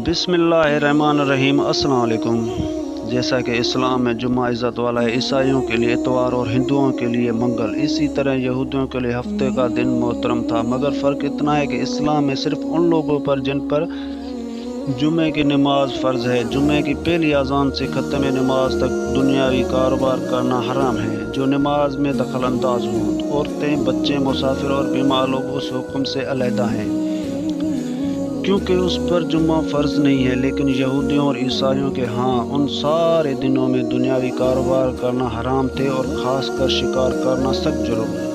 बिस्मिल्लाहिर्रहमानिर्रहीम। अस्सलाम वालेकुम। जैसा कि इस्लाम में जुम्मा इज़्ज़त वाला है, ईसाइयों के लिए इतवार और हिंदुओं के लिए मंगल, इसी तरह यहूदियों के लिए हफ्ते का दिन मोहतरम था। मगर फ़र्क इतना है कि इस्लाम में सिर्फ उन लोगों पर जिन पर जुम्मे की नमाज फ़र्ज़ है, जुम्मे की पहली अज़ान से ख़त्म नमाज तक दुनियावी कारोबार करना हराम है, जो नमाज में दखल अंदाज हों। औरतें, बच्चे, मुसाफिर और बीमार लोग उस हुक्म से अलहदा हैं, क्योंकि उस पर जुम्मा फ़र्ज़ नहीं है। लेकिन यहूदियों और ईसाइयों के हाँ उन सारे दिनों में दुनियावी कारोबार करना हराम थे, और ख़ास कर शिकार करना सख्त जुर्म है।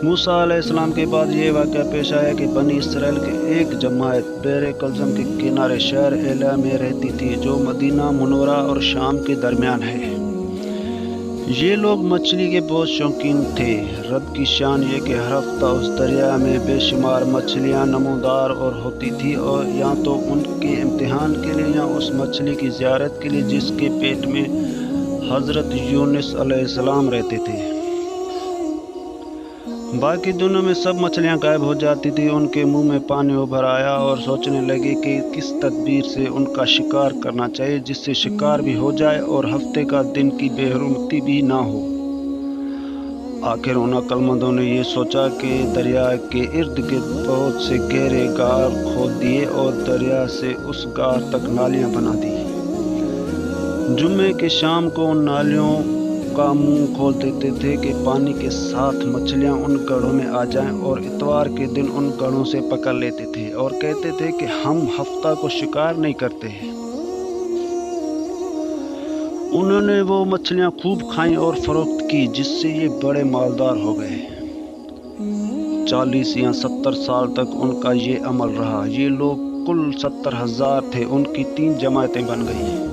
मूसा अलैहिस्सलाम के बाद ये वाक़या पेश आया कि बनी इसराइल की एक जमात बहर कलज़म के किनारे शहर एला में रहती थी, जो मदीना मुनव्वरा और शाम के दरमियान है। ये लोग मछली के बहुत शौकीन थे। रब की शान ये कि हर हफ्ता उस दरिया में बेशुमार मछलियाँ नमूदार और होती थी, और या तो उनके इम्तिहान के लिए या उस मछली की ज़ियारत के लिए जिसके पेट में हज़रत यूनुस अलैहिस्सलाम रहते थे। बाकी दिनों में सब मछलियाँ गायब हो जाती थी। उनके मुंह में पानी उभर आया और सोचने लगे कि किस तदबीर से उनका शिकार करना चाहिए, जिससे शिकार भी हो जाए और हफ्ते का दिन की बेहरमती भी ना हो। आखिर उन अक्लमंदों ने ये सोचा कि दरिया के इर्द गिर्द बहुत से गहरे गार खोद दिए और दरिया से उस गार तक नालियाँ बना दी। जुम्मे के शाम को उन नालियों का मुंह खोल देते थे कि पानी के साथ मछलियां उन गढ़ों में आ जाएं, और इतवार के दिन उन गढ़ों से पकड़ लेते थे और कहते थे कि हम हफ्ता को शिकार नहीं करते। उन्होंने वो मछलियां खूब खाईं और फरोख्त की, जिससे ये बड़े मालदार हो गए। 40 या 70 साल तक उनका ये अमल रहा। ये लोग कुल 70,000 थे। उनकी 3 जमातें बन गई,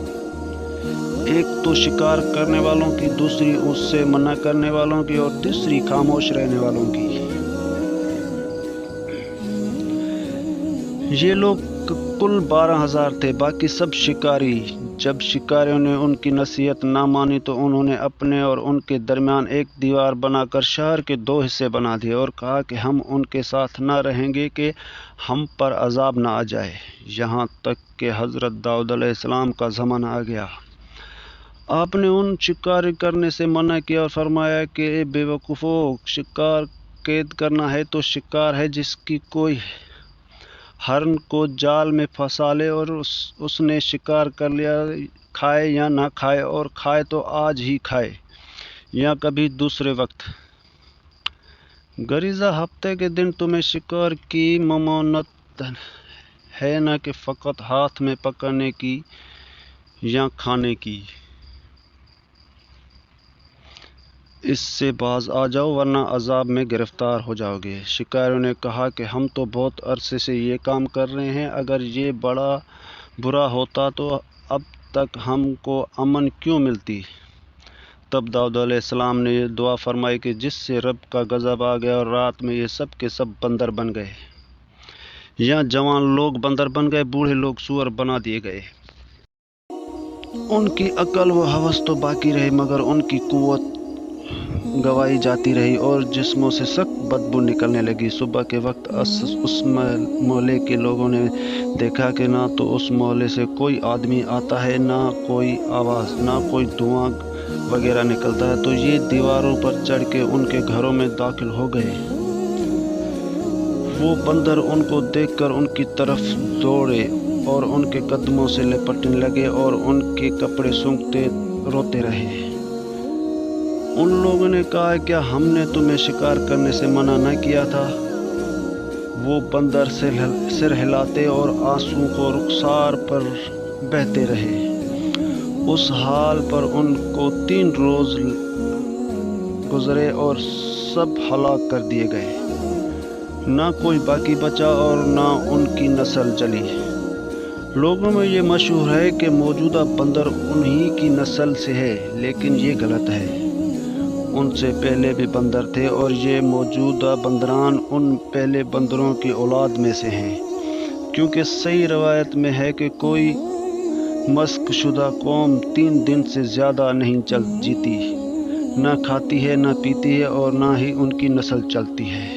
एक तो शिकार करने वालों की, दूसरी उससे मना करने वालों की, और तीसरी खामोश रहने वालों की। ये लोग कुल 12,000 थे, बाकी सब शिकारी। जब शिकारियों ने उनकी नसीहत ना मानी तो उन्होंने अपने और उनके दरमियान एक दीवार बनाकर शहर के 2 हिस्से बना दिए और कहा कि हम उनके साथ ना रहेंगे कि हम पर अजाब ना आ जाए। यहाँ तक कि हज़रत दाऊद अलैहिस्सलाम का ज़माना आ गया। आपने उन शिकार करने से मना किया और फरमाया कि बेवकूफ़ों, शिकार कैद करना है तो शिकार है जिसकी कोई हरन को जाल में फंसा ले और उसने शिकार कर लिया, खाए या ना खाए, और खाए तो आज ही खाए या कभी दूसरे वक्त। गरीज़ा हफ्ते के दिन तुम्हें शिकार की ममानत है, न कि फ़कत हाथ में पकड़ने की या खाने की। इससे बाज आ जाओ वरना अजाब में गिरफ्तार हो जाओगे। शिकारियों ने कहा कि हम तो बहुत अरसे से ये काम कर रहे हैं, अगर ये बड़ा बुरा होता तो अब तक हमको अमन क्यों मिलती। तब दाऊद अलैहिस्सलाम ने ये दुआ फरमाई कि जिससे रब का गज़ब आ गया, और रात में ये सब के सब बंदर बन गए, या जवान लोग बंदर बन गए, बूढ़े लोग सूअर बना दिए गए। उनकी अकल व हवस तो बाकी रही, मगर उनकी कुव्वत गवाई जाती रही और जिस्मों से सख्त बदबू निकलने लगी। सुबह के वक्त उस मोहल्ले के लोगों ने देखा कि ना तो उस मोहल्ले से कोई आदमी आता है, ना कोई आवाज़, ना कोई धुआं वगैरह निकलता है, तो ये दीवारों पर चढ़ के उनके घरों में दाखिल हो गए। वो बंदर उनको देखकर उनकी तरफ दौड़े और उनके कदमों से लिपटने लगे और उनके कपड़े सूंघते रोते रहे। उन लोगों ने कहा, क्या हमने तुम्हें शिकार करने से मना न किया था। वो बंदर सिर हिलाते और आंसू को रुखसार पर बहते रहे। उस हाल पर उनको 3 रोज़ गुजरे और सब हलाक कर दिए गए। ना कोई बाकी बचा और ना उनकी नस्ल चली। लोगों में ये मशहूर है कि मौजूदा बंदर उन्हीं की नस्ल से है, लेकिन ये गलत है। उनसे पहले भी बंदर थे और ये मौजूदा बंदरान उन पहले बंदरों की औलाद में से हैं, क्योंकि सही रवायत में है कि कोई मस्क शुदा कौम 3 दिन से ज़्यादा नहीं जीती, न खाती है, न पीती है, और ना ही उनकी नस्ल चलती है।